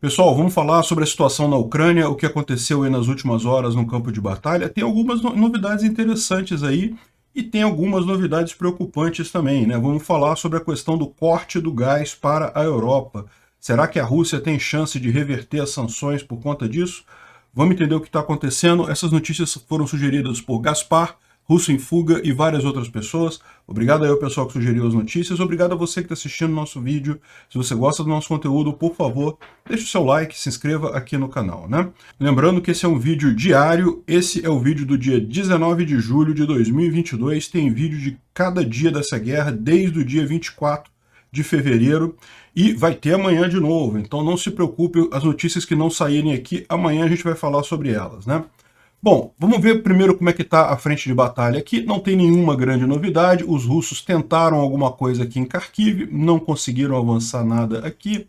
Pessoal, vamos falar sobre a situação na Ucrânia, o que aconteceu aí nas últimas horas no campo de batalha. Tem algumas novidades interessantes aí e tem algumas novidades preocupantes também, né? Vamos falar sobre a questão do corte do gás para a Europa. Será que a Rússia tem chance de reverter as sanções por conta disso? Vamos entender o que está acontecendo. Essas notícias foram sugeridas por Gaspar, Russo em Fuga e várias outras pessoas. Obrigado aí ao pessoal que sugeriu as notícias. Obrigado a você que está assistindo o nosso vídeo. Se você gosta do nosso conteúdo, por favor, deixe o seu like, se inscreva aqui no canal, né? Lembrando que esse é um vídeo diário. Esse é o vídeo do dia 19 de julho de 2022. Tem vídeo de cada dia dessa guerra, desde o dia 24 de fevereiro. E vai ter amanhã de novo. Então não se preocupe, as notícias que não saírem aqui, amanhã a gente vai falar sobre elas, né? Bom, vamos ver primeiro como é que está a frente de batalha aqui. Não tem nenhuma grande novidade. Os russos tentaram alguma coisa aqui em Kharkiv, não conseguiram avançar nada aqui.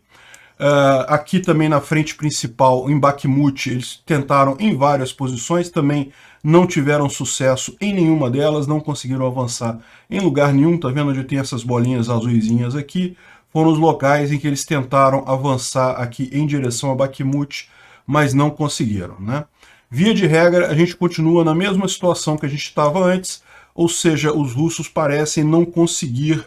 Aqui também na frente principal, em Bakhmut, eles tentaram em várias posições, também não tiveram sucesso em nenhuma delas, não conseguiram avançar em lugar nenhum. Tá vendo onde tem essas bolinhas azuisinhas aqui? Foram os locais em que eles tentaram avançar aqui em direção a Bakhmut, mas não conseguiram, né? Via de regra, a gente continua na mesma situação que a gente estava antes, ou seja, os russos parecem não conseguir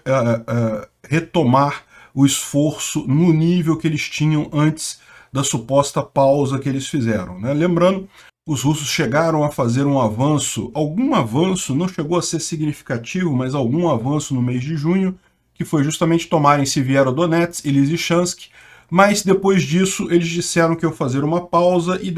retomar o esforço no nível que eles tinham antes da suposta pausa que eles fizeram, né? Lembrando, os russos chegaram a fazer um avanço, algum avanço, não chegou a ser significativo, mas algum avanço no mês de junho, que foi justamente tomarem Severodonetsk e Lysychansk. Mas depois disso eles disseram que iam fazer uma pausa e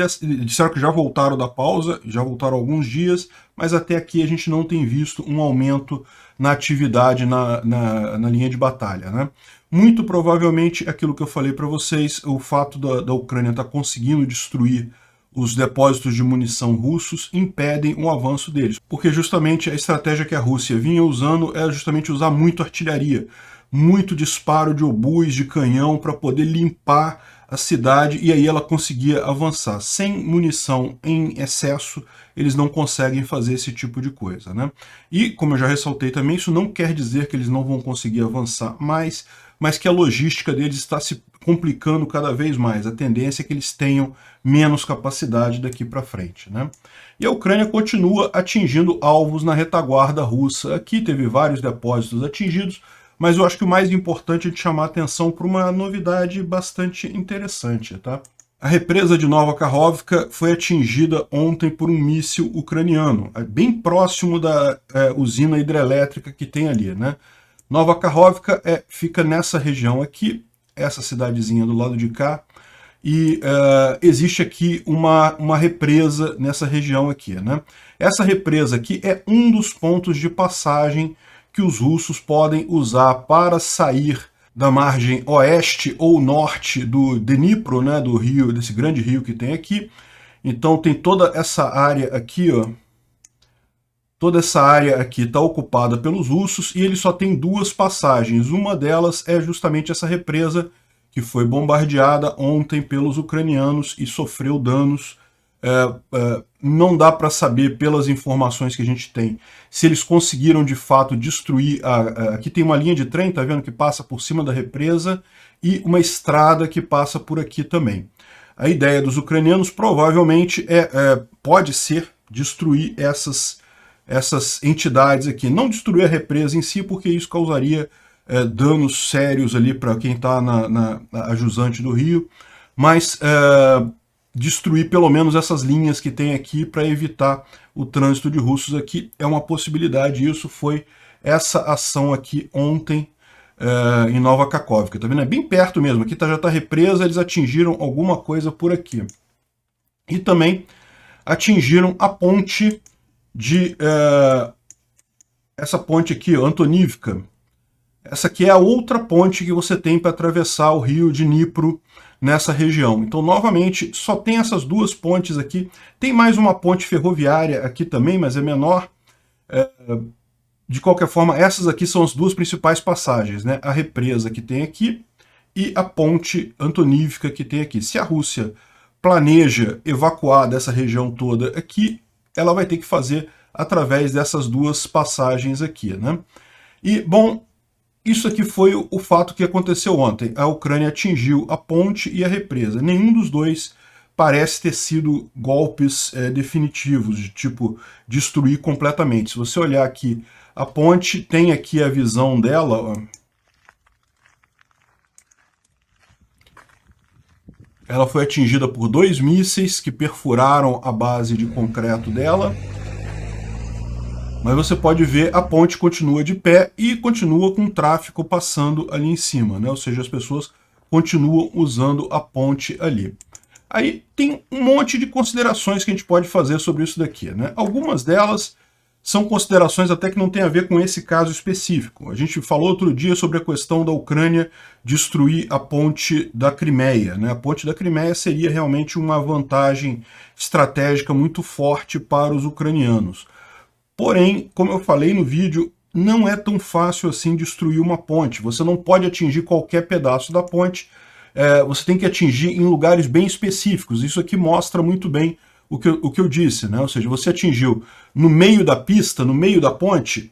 disseram que já voltaram da pausa, já voltaram alguns dias, mas até aqui a gente não tem visto um aumento na atividade na linha de batalha, né? Muito provavelmente aquilo que eu falei para vocês, o fato da Ucrânia estar conseguindo destruir os depósitos de munição russos impedem o avanço deles, porque justamente a estratégia que a Rússia vinha usando é justamente usar muito artilharia, muito disparo de obus, de canhão, para poder limpar a cidade, e aí ela conseguia avançar. Sem munição em excesso, eles não conseguem fazer esse tipo de coisa, né? E, como eu já ressaltei também, isso não quer dizer que eles não vão conseguir avançar mais, mas que a logística deles está se complicando cada vez mais. A tendência é que eles tenham menos capacidade daqui para frente, né? E a Ucrânia continua atingindo alvos na retaguarda russa. Aqui teve vários depósitos atingidos, mas eu acho que o mais importante é de chamar a atenção para uma novidade bastante interessante, tá? A represa de Nova Kakhovka foi atingida ontem por um míssil ucraniano, bem próximo da usina hidrelétrica que tem ali, né? Nova Kakhovka fica nessa região aqui, essa cidadezinha do lado de cá, e existe aqui uma represa nessa região aqui, né? Essa represa aqui é um dos pontos de passagem que os russos podem usar para sair da margem oeste ou norte do Dnipro, né, do rio, desse grande rio que tem aqui. Então tem toda essa área aqui, ó. Toda essa área aqui está ocupada pelos russos e ele só tem duas passagens. Uma delas é justamente essa represa que foi bombardeada ontem pelos ucranianos e sofreu danos. Não dá para saber, pelas informações que a gente tem, se eles conseguiram de fato destruir. Aqui tem uma linha de trem, tá vendo, que passa por cima da represa, e uma estrada que passa por aqui também. A ideia dos ucranianos provavelmente pode ser destruir essas entidades aqui. Não destruir a represa em si, porque isso causaria danos sérios ali para quem está na jusante do rio, mas destruir pelo menos essas linhas que tem aqui para evitar o trânsito de russos aqui é uma possibilidade. Isso foi essa ação aqui ontem em Nova Kakhovka, tá vendo? É bem perto mesmo, aqui já está represa, eles atingiram alguma coisa por aqui. E também atingiram a ponte de... essa ponte aqui, Antonivka. Essa aqui é a outra ponte que você tem para atravessar o rio de Dnipro nessa região. Então, novamente, só tem essas duas pontes aqui. Tem mais uma ponte ferroviária aqui também, mas é menor. De qualquer forma, essas aqui são as duas principais passagens, né? A represa que tem aqui e a ponte Antonivka que tem aqui. Se a Rússia planeja evacuar dessa região toda aqui, ela vai ter que fazer através dessas duas passagens aqui, né? E, bom, isso aqui foi o fato que aconteceu ontem. A Ucrânia atingiu a ponte e a represa. Nenhum dos dois parece ter sido golpes definitivos, de tipo destruir completamente. Se você olhar aqui, a ponte tem aqui a visão dela, ó. Ela foi atingida por 2 mísseis que perfuraram a base de concreto dela. Mas você pode ver a ponte continua de pé e continua com tráfego passando ali em cima, né? Ou seja, as pessoas continuam usando a ponte ali. Aí tem um monte de considerações que a gente pode fazer sobre isso daqui, né? Algumas delas são considerações até que não tem a ver com esse caso específico. A gente falou outro dia sobre a questão da Ucrânia destruir a ponte da Crimeia, né? A ponte da Crimeia seria realmente uma vantagem estratégica muito forte para os ucranianos. Porém, como eu falei no vídeo, não é tão fácil assim destruir uma ponte. Você não pode atingir qualquer pedaço da ponte, você tem que atingir em lugares bem específicos. Isso aqui mostra muito bem o que eu disse, né? Ou seja, você atingiu no meio da pista, no meio da ponte,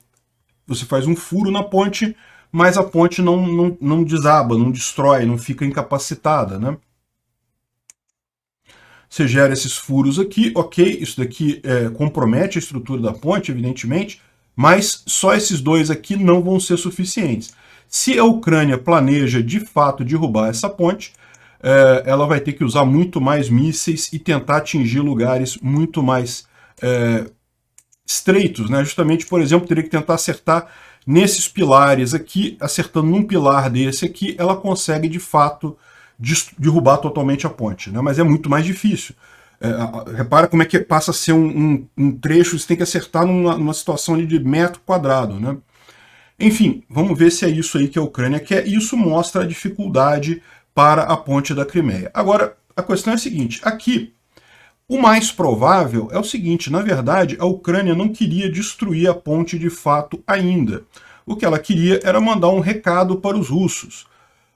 você faz um furo na ponte, mas a ponte não desaba, não destrói, não fica incapacitada, né? Você gera esses furos aqui, ok, isso daqui compromete a estrutura da ponte, evidentemente, mas só esses dois aqui não vão ser suficientes. Se a Ucrânia planeja de fato derrubar essa ponte, ela vai ter que usar muito mais mísseis e tentar atingir lugares muito mais estreitos, né? Justamente, por exemplo, teria que tentar acertar nesses pilares aqui, acertando num pilar desse aqui, ela consegue de fato derrubar totalmente a ponte, né? Mas é muito mais difícil. Repara como é que passa a ser um trecho, você tem que acertar numa situação ali de metro quadrado, né? Enfim, vamos ver se é isso aí que a Ucrânia quer, e isso mostra a dificuldade para a ponte da Crimeia. Agora, a questão é a seguinte, aqui, o mais provável é o seguinte, na verdade, a Ucrânia não queria destruir a ponte de fato ainda. O que ela queria era mandar um recado para os russos.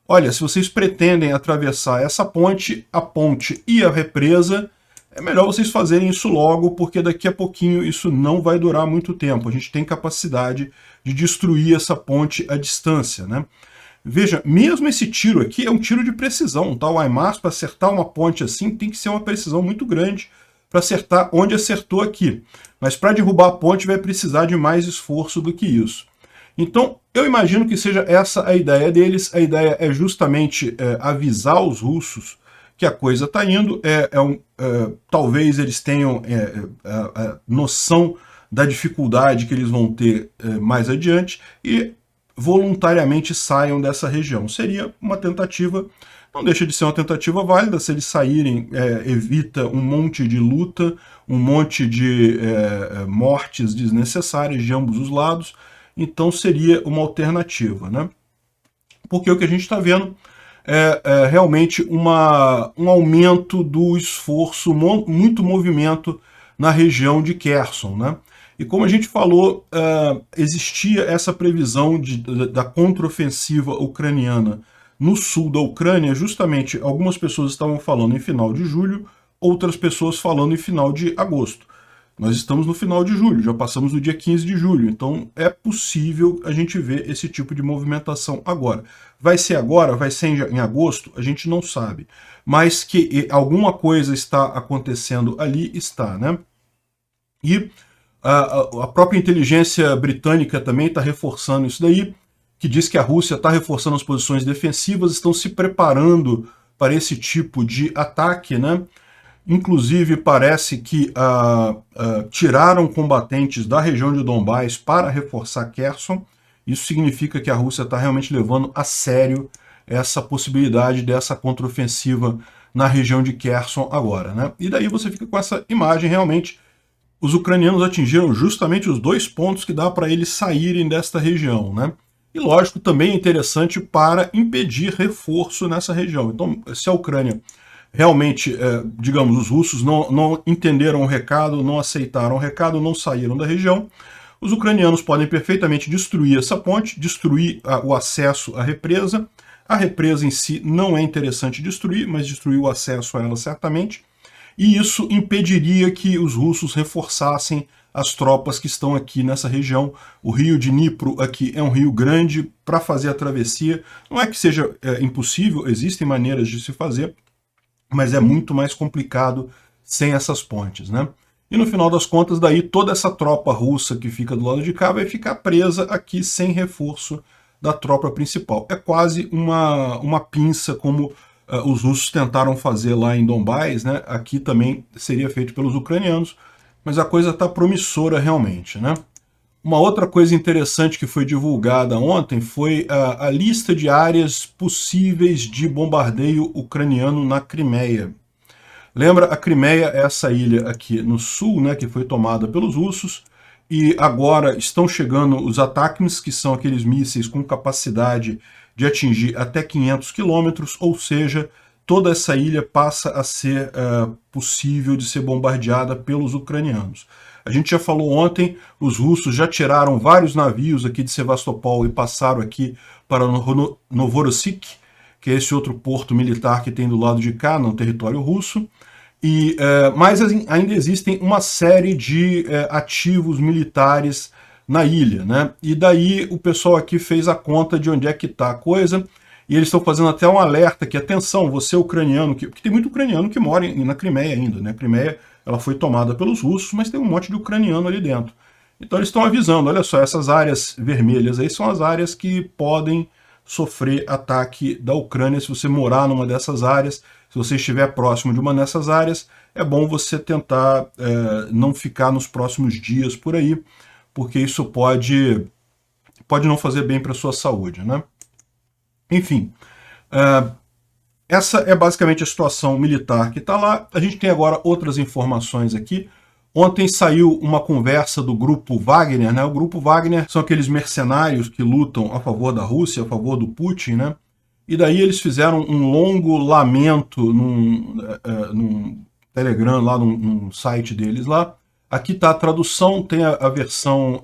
Olha, se vocês pretendem atravessar essa ponte, a ponte e a represa, é melhor vocês fazerem isso logo, porque daqui a pouquinho isso não vai durar muito tempo. A gente tem capacidade de destruir essa ponte à distância, né? Veja, mesmo esse tiro aqui é um tiro de precisão, tá? O HIMARS, para acertar uma ponte assim, tem que ser uma precisão muito grande para acertar onde acertou aqui. Mas para derrubar a ponte vai precisar de mais esforço do que isso. Então, eu imagino que seja essa a ideia deles. A ideia é justamente avisar os russos que a coisa está indo. Talvez eles tenham a noção da dificuldade que eles vão ter mais adiante e voluntariamente saiam dessa região. Seria uma tentativa, não deixa de ser uma tentativa válida. Se eles saírem, evita um monte de luta, um monte de mortes desnecessárias de ambos os lados. Então seria uma alternativa, né? Porque o que a gente está vendo é realmente um aumento do esforço, muito movimento na região de Kherson, né? E como a gente falou, existia essa previsão da contraofensiva ucraniana no sul da Ucrânia. Justamente algumas pessoas estavam falando em final de julho, outras pessoas falando em final de agosto. Nós estamos no final de julho, já passamos do dia 15 de julho, então é possível a gente ver esse tipo de movimentação agora. Vai ser agora, vai ser em agosto, a gente não sabe. Mas que alguma coisa está acontecendo ali, está, né? E a própria inteligência britânica também está reforçando isso daí, que diz que a Rússia está reforçando as posições defensivas, estão se preparando para esse tipo de ataque, né? Inclusive, parece que tiraram combatentes da região de Donbás para reforçar Kherson. Isso significa que a Rússia está realmente levando a sério essa possibilidade dessa contraofensiva na região de Kherson agora, né? E daí você fica com essa imagem, realmente, os ucranianos atingiram justamente os 2 pontos que dá para eles saírem desta região, né? E, lógico, também é interessante para impedir reforço nessa região. Então, se a Ucrânia realmente, digamos, os russos não entenderam o recado, não aceitaram o recado, não saíram da região, os ucranianos podem perfeitamente destruir essa ponte, destruir o acesso à represa. A represa em si não é interessante destruir, mas destruir o acesso a ela certamente. E isso impediria que os russos reforçassem as tropas que estão aqui nessa região. O rio de Dnipro aqui é um rio grande para fazer a travessia. Não é que seja impossível, existem maneiras de se fazer, mas é muito mais complicado sem essas pontes, né? E no final das contas, daí toda essa tropa russa que fica do lado de cá vai ficar presa aqui sem reforço da tropa principal. É quase uma pinça, como os russos tentaram fazer lá em Donbás, né? Aqui também seria feito pelos ucranianos, mas a coisa está promissora realmente, né? Uma outra coisa interessante que foi divulgada ontem foi a lista de áreas possíveis de bombardeio ucraniano na Crimeia. Lembra, a Crimeia é essa ilha aqui no sul, né, que foi tomada pelos russos, e agora estão chegando os ATACMS, que são aqueles mísseis com capacidade de atingir até 500 quilômetros, ou seja, toda essa ilha passa a ser possível de ser bombardeada pelos ucranianos. A gente já falou ontem, os russos já tiraram vários navios aqui de Sevastopol e passaram aqui para Novorossiysk, que é esse outro porto militar que tem do lado de cá, no território russo. Mas ainda existem uma série de ativos militares na ilha, né? E daí o pessoal aqui fez a conta de onde é que está a coisa, e eles estão fazendo até um alerta que, atenção, você ucraniano, porque tem muito ucraniano que mora na Crimeia ainda, né? A Crimeia, ela foi tomada pelos russos, mas tem um monte de ucraniano ali dentro. Então eles estão avisando, olha só, essas áreas vermelhas aí são as áreas que podem sofrer ataque da Ucrânia se você morar numa dessas áreas. Se você estiver próximo de uma dessas áreas, é bom você tentar não ficar nos próximos dias por aí, porque isso pode não fazer bem para a sua saúde, né? Enfim, essa é basicamente a situação militar que está lá. A gente tem agora outras informações aqui. Ontem saiu uma conversa do Grupo Wagner, né? O Grupo Wagner são aqueles mercenários que lutam a favor da Rússia, a favor do Putin, né? E daí eles fizeram um longo lamento num Telegram, lá num site deles lá. Aqui está a tradução, tem a versão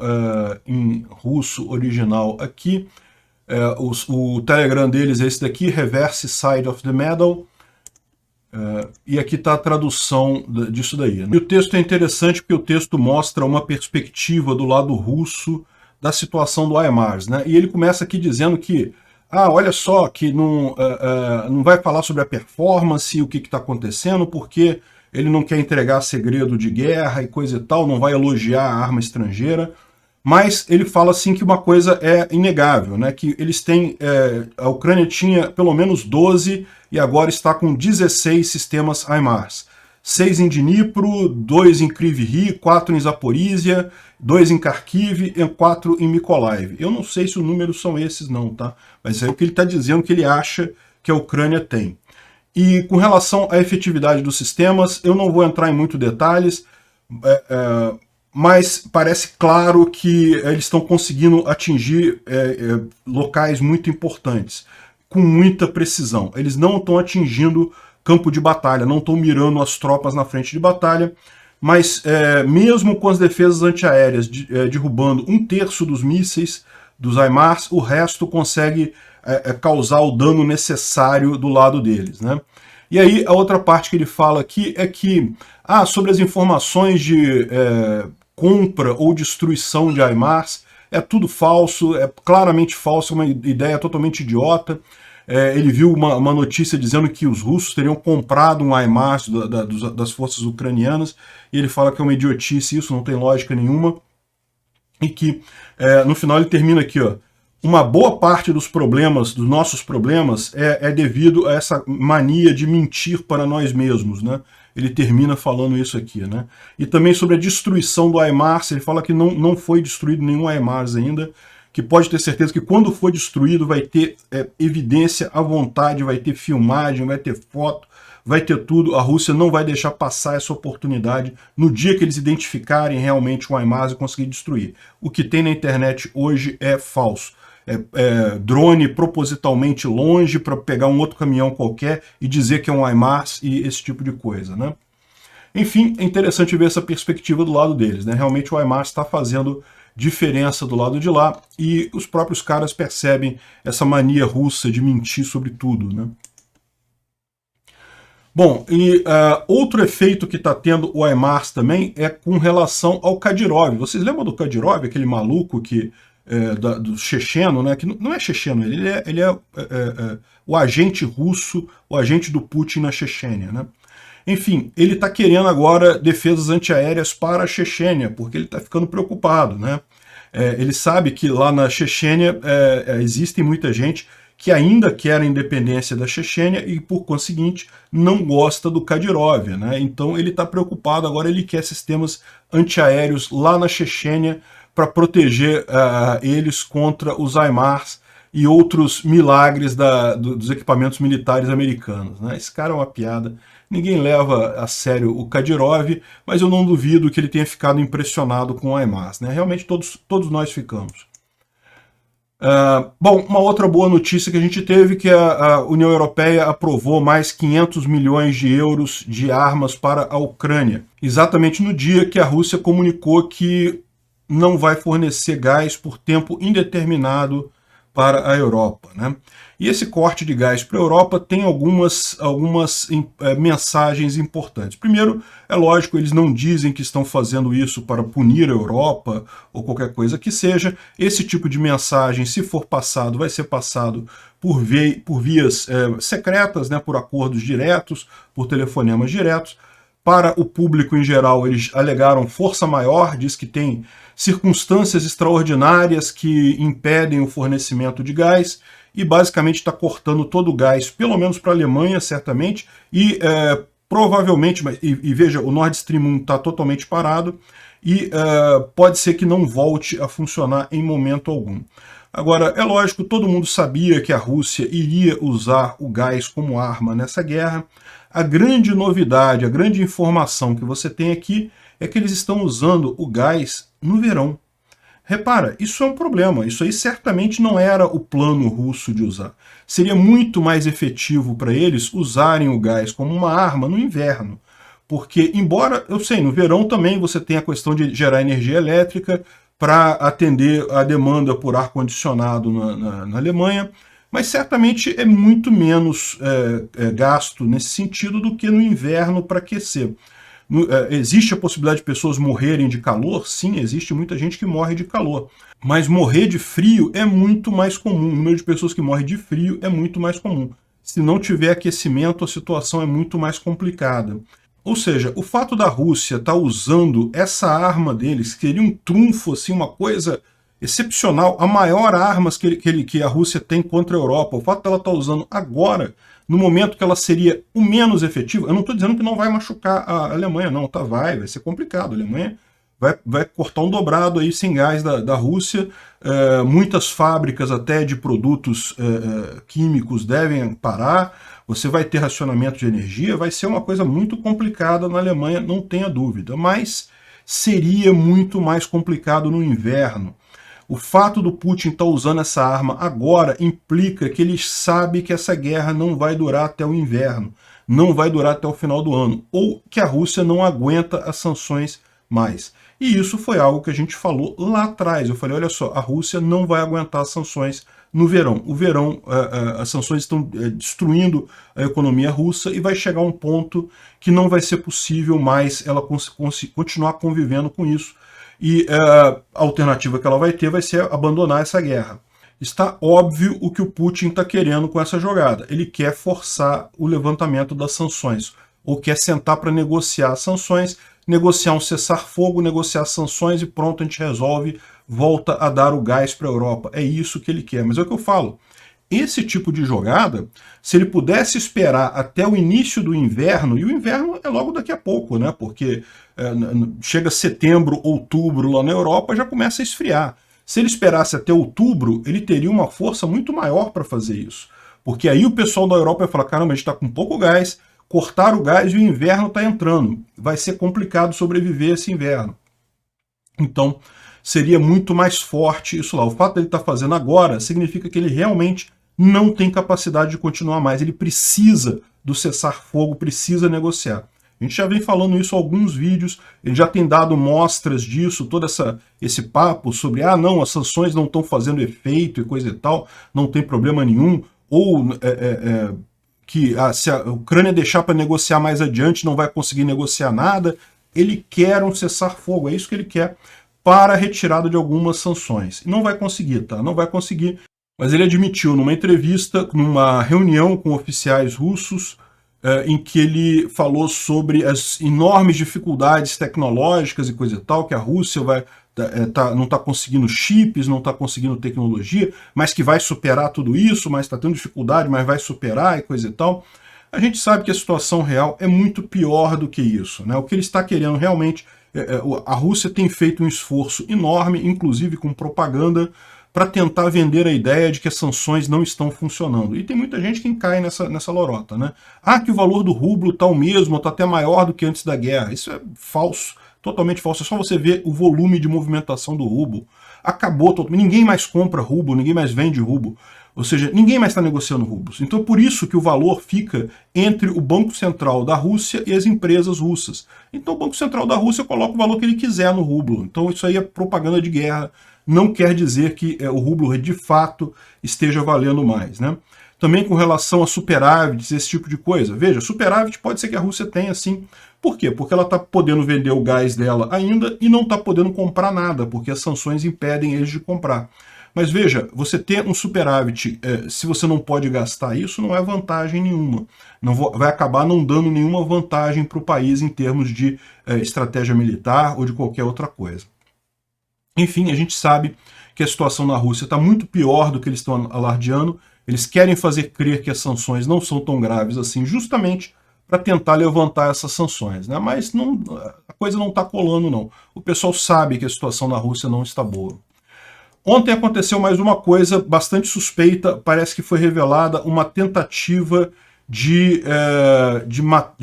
em russo original aqui. O Telegram deles é esse daqui, Reverse Side of the Medal. E aqui está a tradução disso daí, né? E o texto é interessante porque o texto mostra uma perspectiva do lado russo da situação do HIMARS, né? E ele começa aqui dizendo que, olha só, que não vai falar sobre a performance, o que está acontecendo, porque ele não quer entregar segredo de guerra e coisa e tal, não vai elogiar a arma estrangeira, mas ele fala assim que uma coisa é inegável, né? Que eles têm, a Ucrânia tinha pelo menos 12 e agora está com 16 sistemas HIMARS. 6 em Dnipro, 2 em Kryvyi Rih, 4 em Zaporizhia, 2 em Kharkiv e 4 em Mykolaiv. Eu não sei se os números são esses não, tá? Mas é o que ele está dizendo que ele acha que a Ucrânia tem. E com relação à efetividade dos sistemas, eu não vou entrar em muitos detalhes, mas parece claro que eles estão conseguindo atingir locais muito importantes, com muita precisão. Eles não estão atingindo campo de batalha, não estão mirando as tropas na frente de batalha, mas mesmo com as defesas antiaéreas derrubando 1/3 dos mísseis dos HIMARS, o resto consegue causar o dano necessário do lado deles, né? E aí a outra parte que ele fala aqui é que, sobre as informações de compra ou destruição de HIMARS, é tudo falso, é claramente falso, é uma ideia totalmente idiota. Ele viu uma notícia dizendo que os russos teriam comprado um HIMARS das forças ucranianas, e ele fala que é uma idiotice, isso não tem lógica nenhuma, e que no final ele termina aqui, ó, uma boa parte dos problemas, dos nossos problemas, é devido a essa mania de mentir para nós mesmos, né? Ele termina falando isso aqui, né? E também sobre a destruição do HIMARS, ele fala que não foi destruído nenhum HIMARS ainda, que pode ter certeza que quando for destruído vai ter evidência à vontade, vai ter filmagem, vai ter foto, vai ter tudo. A Rússia não vai deixar passar essa oportunidade no dia que eles identificarem realmente um HIMARS e conseguir destruir. O que tem na internet hoje é falso. Drone propositalmente longe para pegar um outro caminhão qualquer e dizer que é um HIMARS e esse tipo de coisa, né? Enfim, é interessante ver essa perspectiva do lado deles, né? Realmente o HIMARS está fazendo diferença do lado de lá e os próprios caras percebem essa mania russa de mentir sobre tudo, né? Bom, e outro efeito que está tendo o HIMARS também é com relação ao Kadyrov. Vocês lembram do Kadyrov, aquele maluco que, do checheno, né? Que não é checheno, ele é o agente russo, o agente do Putin na Chechênia, né? Enfim, ele está querendo agora defesas antiaéreas para a Chechênia, porque ele está ficando preocupado, né? Ele sabe que lá na Chechênia existe muita gente que ainda quer a independência da Chechênia e, por conseguinte, não gosta do Kadyrov, né? Então ele está preocupado, agora ele quer sistemas antiaéreos lá na Chechênia para proteger eles contra os HIMARS e outros milagres dos equipamentos militares americanos, né? Esse cara é uma piada. Ninguém leva a sério o Kadyrov, mas eu não duvido que ele tenha ficado impressionado com o HIMARS, né? Realmente todos nós ficamos. Bom, uma outra boa notícia que a gente teve que a União Europeia aprovou mais 500 milhões de euros de armas para a Ucrânia, exatamente no dia que a Rússia comunicou que não vai fornecer gás por tempo indeterminado para a Europa, né? E esse corte de gás para a Europa tem algumas mensagens importantes. Primeiro, é lógico, eles não dizem que estão fazendo isso para punir a Europa ou qualquer coisa que seja. Esse tipo de mensagem, se for passado, vai ser passado por vias secretas, né, por acordos diretos, por telefonemas diretos. Para o público em geral, eles alegaram força maior, diz que tem circunstâncias extraordinárias que impedem o fornecimento de gás, e basicamente está cortando todo o gás, pelo menos para a Alemanha, certamente, e provavelmente, e veja, o Nord Stream 1 está totalmente parado, e pode ser que não volte a funcionar em momento algum. Agora, é lógico, todo mundo sabia que a Rússia iria usar o gás como arma nessa guerra. A grande novidade, a grande informação que você tem aqui é que eles estão usando o gás no verão. Repara, isso é um problema, isso aí certamente não era o plano russo de usar. Seria muito mais efetivo para eles usarem o gás como uma arma no inverno. Porque, embora, eu sei, no verão também você tem a questão de gerar energia elétrica para atender a demanda por ar-condicionado na Alemanha, mas certamente é muito menos gasto nesse sentido do que no inverno para aquecer. Existe a possibilidade de pessoas morrerem de calor? Sim, existe muita gente que morre de calor. Mas morrer de frio é muito mais comum. O número de pessoas que morrem de frio é muito mais comum. Se não tiver aquecimento, a situação é muito mais complicada. Ou seja, o fato da Rússia estar usando essa arma deles, que seria um trunfo, assim, uma coisa excepcional, a maior arma que a Rússia tem contra a Europa, o fato dela estar usando agora, no momento que ela seria o menos efetiva, eu não estou dizendo que não vai machucar a Alemanha, não, tá, vai ser complicado, a Alemanha vai cortar um dobrado aí sem gás da Rússia, muitas fábricas até de produtos químicos devem parar, você vai ter racionamento de energia, vai ser uma coisa muito complicada na Alemanha, não tenha dúvida, mas seria muito mais complicado no inverno. O fato do Putin estar usando essa arma agora implica que ele sabe que essa guerra não vai durar até o inverno, não vai durar até o final do ano, ou que a Rússia não aguenta as sanções mais. E isso foi algo que a gente falou lá atrás. Eu falei, olha só, a Rússia não vai aguentar as sanções no verão. O verão, as sanções estão destruindo a economia russa e vai chegar um ponto que não vai ser possível mais ela continuar convivendo com isso. E a alternativa que ela vai ter vai ser abandonar essa guerra. Está óbvio o que o Putin está querendo com essa jogada. Ele quer forçar o levantamento das sanções, ou quer sentar para negociar as sanções, negociar um cessar-fogo, negociar sanções e pronto, a gente resolve, volta a dar o gás para a Europa. É isso que ele quer. Mas é o que eu falo. Esse tipo de jogada, se ele pudesse esperar até o início do inverno, e o inverno é logo daqui a pouco, né? Porque chega setembro, outubro lá na Europa, já começa a esfriar. Se ele esperasse até outubro, ele teria uma força muito maior para fazer isso. Porque aí o pessoal da Europa vai falar, caramba, a gente está com pouco gás, cortar o gás e o inverno está entrando. Vai ser complicado sobreviver esse inverno. Então, seria muito mais forte isso lá. O fato dele estar fazendo agora significa que ele realmente não tem capacidade de continuar mais. Ele precisa do cessar-fogo, precisa negociar. A gente já vem falando isso em alguns vídeos, ele já tem dado mostras disso, todo esse papo sobre, não, as sanções não estão fazendo efeito e coisa e tal, não tem problema nenhum, ou que se a Ucrânia deixar para negociar mais adiante não vai conseguir negociar nada. Ele quer um cessar-fogo, é isso que ele quer, para a retirada de algumas sanções. Não vai conseguir, tá? Não vai conseguir. Mas ele admitiu numa entrevista, numa reunião com oficiais russos, em que ele falou sobre as enormes dificuldades tecnológicas e coisa e tal, que a Rússia não está conseguindo chips, não está conseguindo tecnologia, mas que vai superar tudo isso, mas está tendo dificuldade, mas vai superar e coisa e tal. A gente sabe que a situação real é muito pior do que isso, né? O que ele está querendo realmente... A Rússia tem feito um esforço enorme, inclusive com propaganda, para tentar vender a ideia de que as sanções não estão funcionando. E tem muita gente que cai nessa lorota, né? Que o valor do rublo está o mesmo, está até maior do que antes da guerra. Isso é falso, totalmente falso. É só você ver o volume de movimentação do rublo. Acabou, ninguém mais compra rublo, ninguém mais vende rublo. Ou seja, ninguém mais está negociando rublos. Então por isso que o valor fica entre o Banco Central da Rússia e as empresas russas. Então o Banco Central da Rússia coloca o valor que ele quiser no rublo. Então isso aí é propaganda de guerra. Não quer dizer que o rublo de fato esteja valendo mais, né? Também com relação a superávites, esse tipo de coisa. Veja, superávit pode ser que a Rússia tenha sim. Por quê? Porque ela está podendo vender o gás dela ainda e não está podendo comprar nada, porque as sanções impedem eles de comprar. Mas veja, você ter um superávit, se você não pode gastar isso, não é vantagem nenhuma. Vai acabar não dando nenhuma vantagem para o país em termos de estratégia militar ou de qualquer outra coisa. Enfim, a gente sabe que a situação na Rússia está muito pior do que eles estão alardeando. Eles querem fazer crer que as sanções não são tão graves assim, justamente para tentar levantar essas sanções, né? Mas a coisa não está colando, não. O pessoal sabe que a situação na Rússia não está boa. Ontem aconteceu mais uma coisa bastante suspeita. Parece que foi revelada uma tentativa de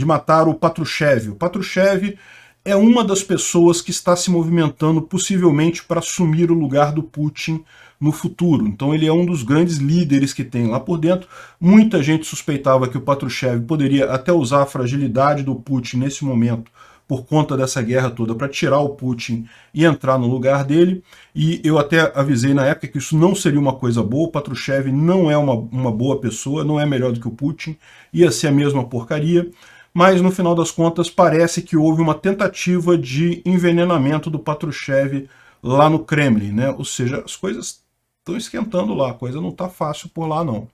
matar o Patrushev. O Patrushev é uma das pessoas que está se movimentando possivelmente para assumir o lugar do Putin no futuro. Então ele é um dos grandes líderes que tem lá por dentro. Muita gente suspeitava que o Patrushev poderia até usar a fragilidade do Putin nesse momento por conta dessa guerra toda para tirar o Putin e entrar no lugar dele. E eu até avisei na época que isso não seria uma coisa boa. O Patrushev não é uma boa pessoa, não é melhor do que o Putin, ia ser a mesma porcaria. Mas, no final das contas, parece que houve uma tentativa de envenenamento do Patrushev lá no Kremlin, né? Ou seja, as coisas estão esquentando lá, a coisa não está fácil por lá, não.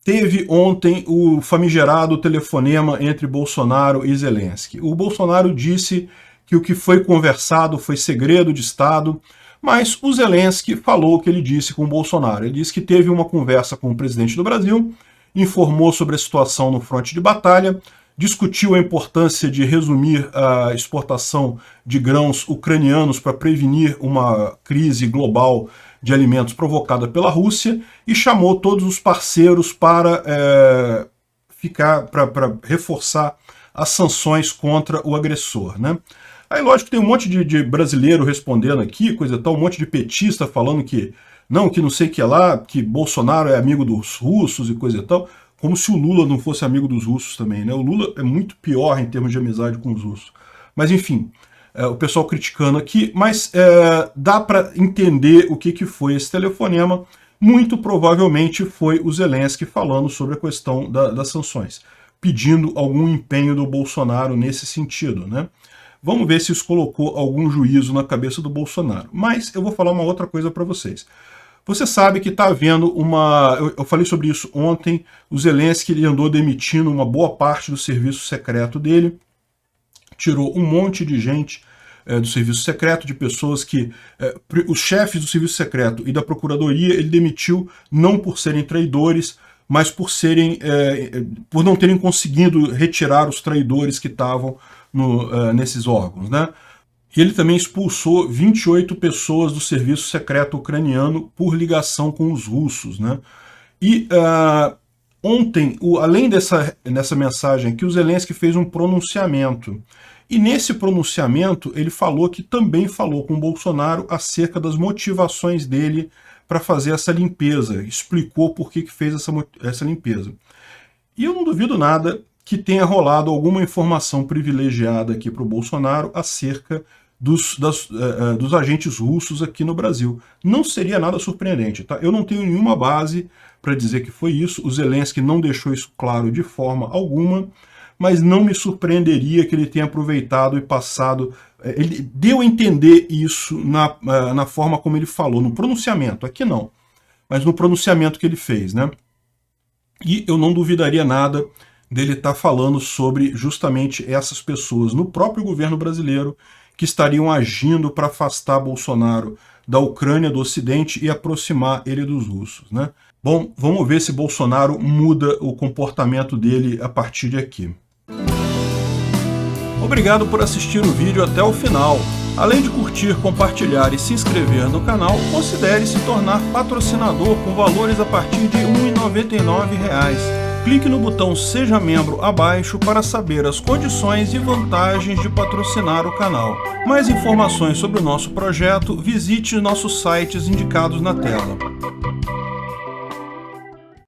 Teve ontem o famigerado telefonema entre Bolsonaro e Zelensky. O Bolsonaro disse que o que foi conversado foi segredo de Estado, mas o Zelensky falou o que ele disse com o Bolsonaro. Ele disse que teve uma conversa com o presidente do Brasil, informou sobre a situação no fronte de batalha, discutiu a importância de resumir a exportação de grãos ucranianos para prevenir uma crise global de alimentos provocada pela Rússia e chamou todos os parceiros para reforçar as sanções contra o agressor, né? Aí, lógico, tem um monte de brasileiro respondendo aqui, coisa e tal, um monte de petista falando que não sei o que lá, que Bolsonaro é amigo dos russos e coisa e tal. Como se o Lula não fosse amigo dos russos também, né? O Lula é muito pior em termos de amizade com os russos. Mas, enfim, o pessoal criticando aqui, mas dá para entender o que foi esse telefonema. Muito provavelmente foi o Zelensky falando sobre a questão das sanções, pedindo algum empenho do Bolsonaro nesse sentido, né? Vamos ver se isso colocou algum juízo na cabeça do Bolsonaro. Mas eu vou falar uma outra coisa para vocês. Você sabe que está havendo uma... Eu falei sobre isso ontem. O Zelensky ele andou demitindo uma boa parte do serviço secreto dele. Tirou um monte de gente do serviço secreto, de pessoas que... os chefes do serviço secreto e da procuradoria ele demitiu não por serem traidores, mas por por não terem conseguido retirar os traidores que estavam nesses órgãos, né? E ele também expulsou 28 pessoas do serviço secreto ucraniano por ligação com os russos, né? E ontem, além dessa mensagem aqui, o Zelensky fez um pronunciamento. E nesse pronunciamento ele falou que também falou com o Bolsonaro acerca das motivações dele para fazer essa limpeza. Explicou por que fez essa limpeza. E eu não duvido nada que tenha rolado alguma informação privilegiada aqui para o Bolsonaro acerca dos agentes russos aqui no Brasil. Não seria nada surpreendente, tá? Eu não tenho nenhuma base para dizer que foi isso, o Zelensky não deixou isso claro de forma alguma, mas não me surpreenderia que ele tenha aproveitado e passado. Ele deu a entender isso na forma como ele falou, no pronunciamento, aqui não, mas no pronunciamento que ele fez, né? E eu não duvidaria nada dele estar falando sobre justamente essas pessoas no próprio governo brasileiro que estariam agindo para afastar Bolsonaro da Ucrânia, do Ocidente e aproximar ele dos russos, né? Bom, vamos ver se Bolsonaro muda o comportamento dele a partir de aqui. Obrigado por assistir o vídeo até o final. Além de curtir, compartilhar e se inscrever no canal, considere se tornar patrocinador com valores a partir de R$ 1,99. Clique no botão Seja Membro abaixo para saber as condições e vantagens de patrocinar o canal. Mais informações sobre o nosso projeto, visite nossos sites indicados na tela.